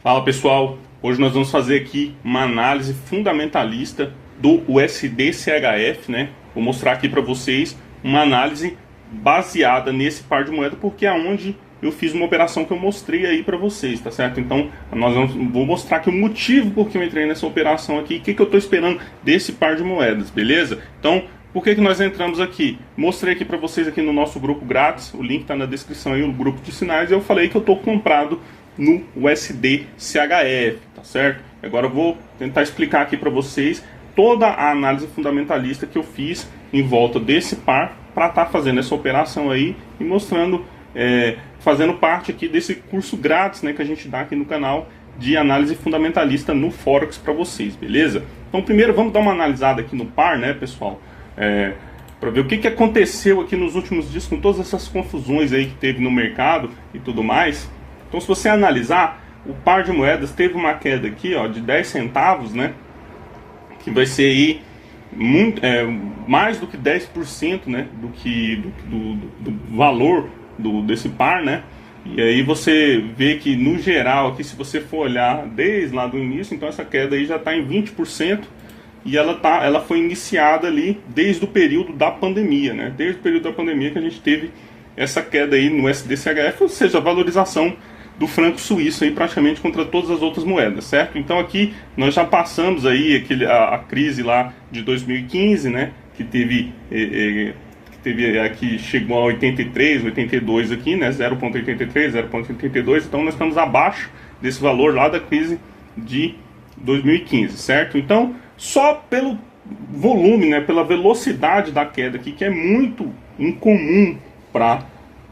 Fala pessoal, hoje nós vamos fazer aqui uma análise fundamentalista do USD-CHF, né? Vou mostrar aqui para vocês uma análise baseada nesse par de moeda, porque é onde eu fiz uma operação que eu mostrei aí para vocês, tá certo? Então, vou mostrar aqui o motivo por que eu entrei nessa operação aqui, o que eu estou esperando desse par de moedas, beleza? Então, por que nós entramos aqui? Mostrei aqui para vocês aqui no nosso grupo grátis, o link está na descrição aí, o grupo de sinais, e eu falei que eu estou comprado no USD-CHF, tá certo? Agora eu vou tentar explicar aqui para vocês toda a análise fundamentalista que eu fiz em volta desse par para estar fazendo essa operação aí e mostrando, fazendo parte aqui desse curso grátis, né, que a gente dá aqui no canal de análise fundamentalista no Forex para vocês, beleza? Então primeiro vamos dar uma analisada aqui no par, né, pessoal? Para ver o que aconteceu aqui nos últimos dias com todas essas confusões aí que teve no mercado e tudo mais. Então, se você analisar, o par de moedas teve uma queda aqui, ó, de 10 centavos, né? Que vai ser aí mais do que 10%, né? Do valor desse par, né? E aí você vê que, no geral, aqui, se você for olhar desde lá do início, então essa queda aí já está em 20%. E ela foi iniciada ali desde o período da pandemia, né? Desde o período da pandemia que a gente teve essa queda aí no USD-CHF, ou seja, a valorização do franco suíço aí praticamente contra todas as outras moedas, certo? Então aqui nós já passamos aí a crise lá de 2015, né? Que teve aqui, chegou a 83, 82 aqui, né? 0,83, 0,82, então nós estamos abaixo desse valor lá da crise de 2015, certo? Então, só pelo volume, né, pela velocidade da queda aqui, que é muito incomum para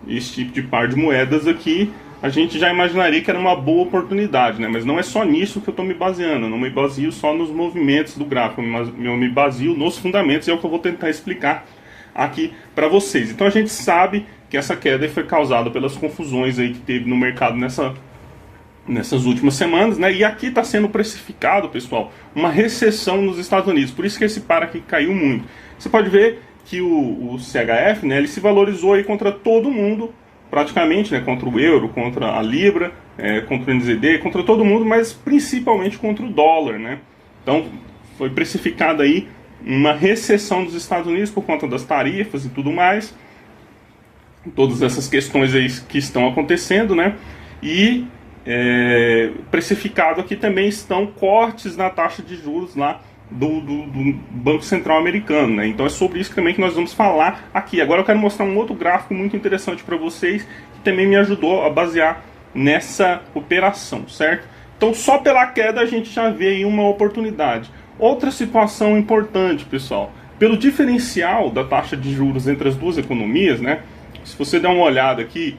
esse tipo de par de moedas aqui, a gente já imaginaria que era uma boa oportunidade, né? Mas não é só nisso que eu estou me baseando, eu não me baseio só nos movimentos do gráfico, eu me baseio nos fundamentos, e é o que eu vou tentar explicar aqui para vocês. Então a gente sabe que essa queda foi causada pelas confusões aí que teve no mercado nessas últimas semanas, né? E aqui está sendo precificado, pessoal, uma recessão nos Estados Unidos, por isso que esse par aqui caiu muito. Você pode ver que o CHF, né, ele se valorizou aí contra todo mundo, praticamente, né, contra o euro, contra a libra, contra o NZD, contra todo mundo, mas principalmente contra o dólar, né? Então foi precificada aí uma recessão dos Estados Unidos por conta das tarifas e tudo mais, todas essas questões aí que estão acontecendo, né? E precificado aqui também estão cortes na taxa de juros lá do Banco Central americano, né? Então é sobre isso também que nós vamos falar aqui. Agora eu quero mostrar um outro gráfico muito interessante para vocês, que também me ajudou a basear nessa operação, certo? Então só pela queda a gente já vê aí uma oportunidade. Outra situação importante, pessoal, pelo diferencial da taxa de juros entre as duas economias, né? Se você der uma olhada aqui,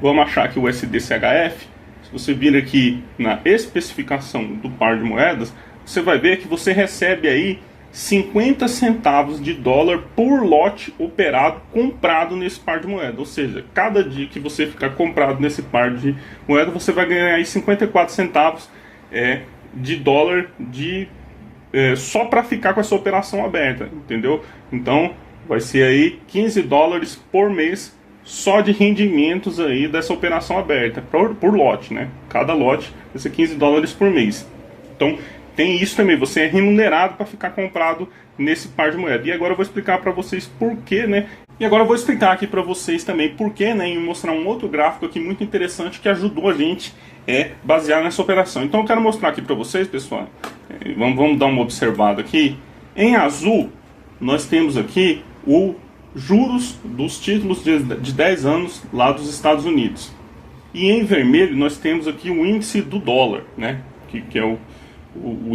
vamos achar aqui o USD-CHF. Se você vir aqui na especificação do par de moedas, você vai ver que você recebe aí 50 centavos de dólar por lote operado, comprado nesse par de moeda. Ou seja, cada dia que você ficar comprado nesse par de moeda, você vai ganhar aí 54 centavos de dólar só para ficar com essa operação aberta, entendeu? Então vai ser aí 15 dólares por mês só de rendimentos aí dessa operação aberta, por lote, né? Cada lote vai ser 15 dólares por mês. Então tem isso também, você é remunerado para ficar comprado nesse par de moeda. E agora eu vou explicar para vocês por quê, né? E agora eu vou explicar aqui para vocês também por quê, né? E mostrar um outro gráfico aqui muito interessante que ajudou a gente basear nessa operação. Então eu quero mostrar aqui para vocês, pessoal. Vamos dar uma observada aqui. Em azul, nós temos aqui o juros dos títulos de 10 anos lá dos Estados Unidos. E em vermelho nós temos aqui o índice do dólar, né? Que é o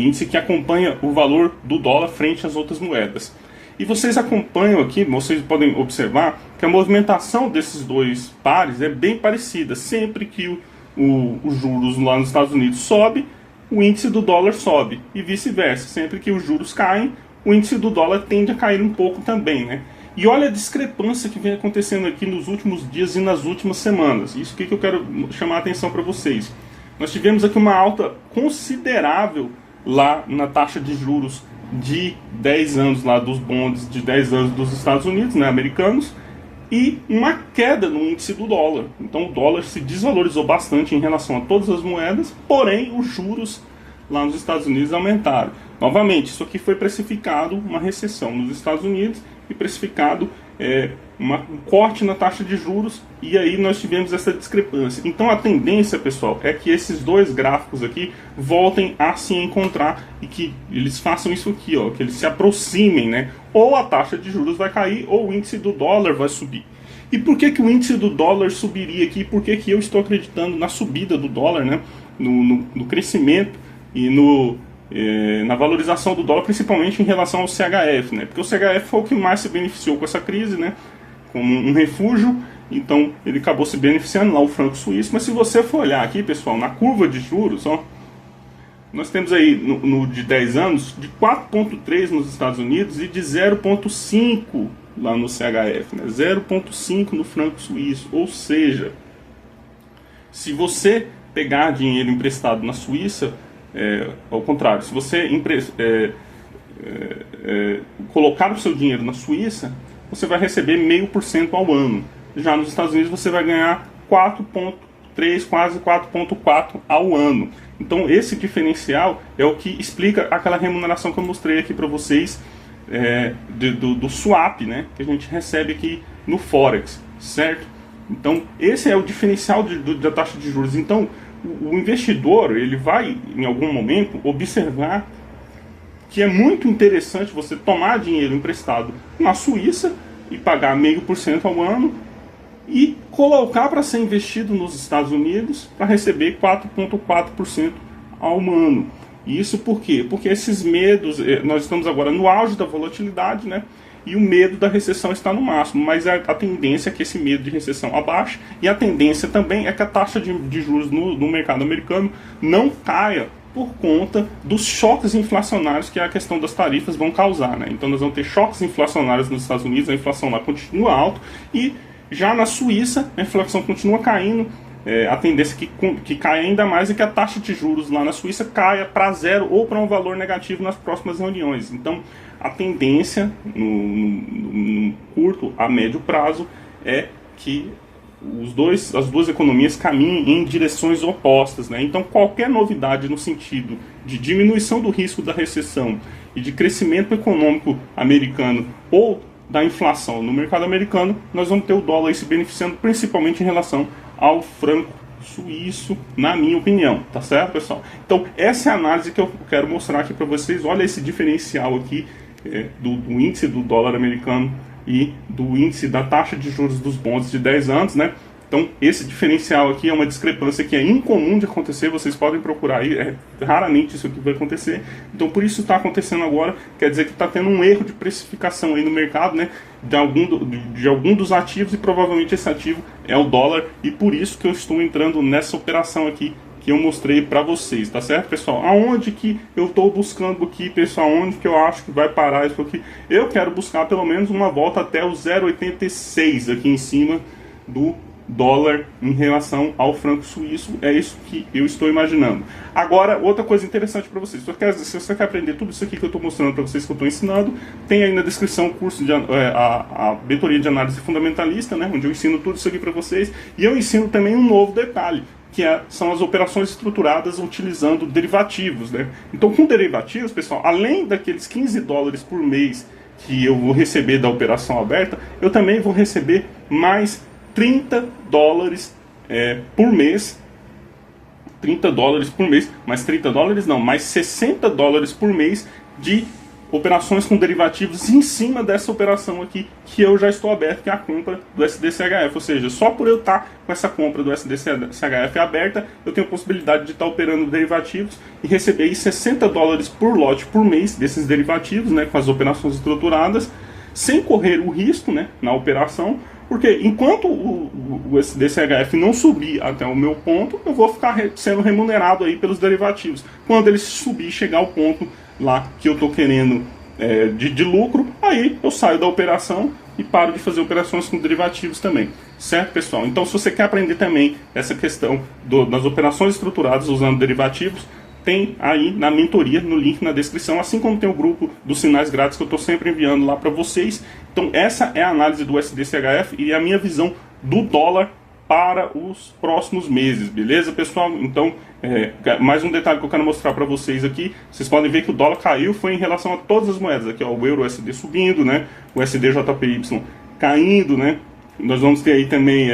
índice que acompanha o valor do dólar frente às outras moedas. E vocês acompanham aqui, vocês podem observar que a movimentação desses dois pares é bem parecida. Sempre que os juros lá nos Estados Unidos sobe, o índice do dólar sobe. E vice-versa, sempre que os juros caem, o índice do dólar tende a cair um pouco também, né? E olha a discrepância que vem acontecendo aqui nos últimos dias e nas últimas semanas. Isso que eu quero chamar a atenção para vocês. Nós tivemos aqui uma alta considerável lá na taxa de juros de 10 anos lá dos bonds de 10 anos dos Estados Unidos, né, americanos. e uma queda no índice do dólar. Então o dólar se desvalorizou bastante em relação a todas as moedas, porém os juros lá nos Estados Unidos aumentaram. Novamente, isso aqui foi precificado uma recessão nos Estados Unidos e precificado um corte na taxa de juros, e aí nós tivemos essa discrepância. Então a tendência, pessoal, é que esses dois gráficos aqui voltem a se encontrar e que eles façam isso aqui, ó, que eles se aproximem, né? Ou a taxa de juros vai cair ou o índice do dólar vai subir. E por que o índice do dólar subiria aqui? Por que eu estou acreditando na subida do dólar, né? No crescimento e na valorização do dólar, principalmente em relação ao CHF, né? Porque o CHF foi o que mais se beneficiou com essa crise, né? Como um refúgio, então ele acabou se beneficiando lá, o franco suíço. Mas se você for olhar aqui, pessoal, na curva de juros, ó, nós temos aí no de 10 anos de 4,3 nos Estados Unidos e de 0,5 lá no CHF, né? 0,5 no franco suíço. Ou seja, se você pegar dinheiro emprestado na Suíça, ao contrário, se você colocar o seu dinheiro na Suíça, você vai receber 0,5% ao ano. Já nos Estados Unidos você vai ganhar 4,3, quase 4,4 ao ano. Então esse diferencial é o que explica aquela remuneração que eu mostrei aqui para vocês, do swap, né, que a gente recebe aqui no Forex, certo? Então esse é o diferencial da taxa de juros. Então o investidor, ele vai em algum momento observar que é muito interessante você tomar dinheiro emprestado na Suíça e pagar 0,5% ao ano e colocar para ser investido nos Estados Unidos para receber 4,4% ao ano. Isso por quê? Porque esses medos, nós estamos agora no auge da volatilidade, né? E o medo da recessão está no máximo, mas a tendência é que esse medo de recessão abaixe, e a tendência também é que a taxa de juros no mercado americano não caia por conta dos choques inflacionários que a questão das tarifas vão causar, né? Então nós vamos ter choques inflacionários nos Estados Unidos, a inflação lá continua alta, e já na Suíça a inflação continua caindo, a tendência é que caia ainda mais é que a taxa de juros lá na Suíça caia para zero ou para um valor negativo nas próximas reuniões. Então a tendência no curto a médio prazo é que as duas economias caminhem em direções opostas, né? Então qualquer novidade no sentido de diminuição do risco da recessão e de crescimento econômico americano ou da inflação no mercado americano, nós vamos ter o dólar aí se beneficiando principalmente em relação ao franco suíço, na minha opinião, tá certo, pessoal? Então essa é a análise que eu quero mostrar aqui para vocês. Olha esse diferencial aqui do índice do dólar americano e do índice da taxa de juros dos bonds de 10 anos, né? Então esse diferencial aqui é uma discrepância que é incomum de acontecer, vocês podem procurar aí, raramente isso aqui vai acontecer. Então por isso está acontecendo agora, quer dizer que está tendo um erro de precificação aí no mercado, né? De algum dos ativos, e provavelmente esse ativo é o dólar, e por isso que eu estou entrando nessa operação aqui que eu mostrei para vocês, tá certo, pessoal? Aonde que eu estou buscando aqui, pessoal? Onde que eu acho que vai parar isso aqui? Eu quero buscar pelo menos uma volta até o 0,86 aqui em cima do dólar em relação ao franco suíço. É isso que eu estou imaginando. Agora, outra coisa interessante para vocês, se você quer aprender tudo isso aqui que eu estou mostrando para vocês, que eu estou ensinando, tem aí na descrição o curso de a mentoria de análise fundamentalista, né, onde eu ensino tudo isso aqui para vocês, e eu ensino também um novo detalhe, que são as operações estruturadas utilizando derivativos, né? Então com derivativos, pessoal, além daqueles 15 dólares por mês que eu vou receber da operação aberta, eu também vou receber mais 30 dólares por mês, 30 dólares por mês, mais 30 dólares não, mais 60 dólares por mês de operações com derivativos em cima dessa operação aqui que eu já estou aberto, que é a compra do SDCHF. Ou seja, só por eu estar com essa compra do SDCHF aberta, eu tenho a possibilidade de estar operando derivativos e receber aí 60 dólares por lote por mês desses derivativos, né, com as operações estruturadas, sem correr o risco, né, na operação, porque enquanto o SDCHF não subir até o meu ponto, eu vou ficar sendo remunerado aí pelos derivativos. Quando ele subir e chegar ao ponto lá que eu estou querendo de lucro, aí eu saio da operação e paro de fazer operações com derivativos também. Certo, pessoal? Então, se você quer aprender também essa questão das operações estruturadas usando derivativos, tem aí na mentoria, no link na descrição, assim como tem o grupo dos sinais grátis que eu estou sempre enviando lá para vocês. Então essa é a análise do USD-CHF e a minha visão do dólar para os próximos meses, beleza, pessoal? Então, mais um detalhe que eu quero mostrar para vocês aqui, vocês podem ver que o dólar caiu, foi em relação a todas as moedas, aqui ó, o euro USD subindo, né, o USD-JPY caindo, né, nós vamos ter aí também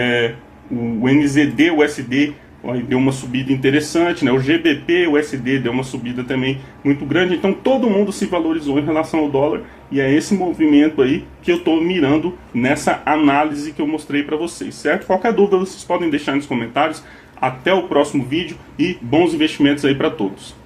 o NZD USD, aí deu uma subida interessante, né? O GBP USD deu uma subida também muito grande, então todo mundo se valorizou em relação ao dólar e é esse movimento aí que eu estou mirando nessa análise que eu mostrei para vocês, certo? Qualquer dúvida vocês podem deixar nos comentários. Até o próximo vídeo e bons investimentos aí para todos.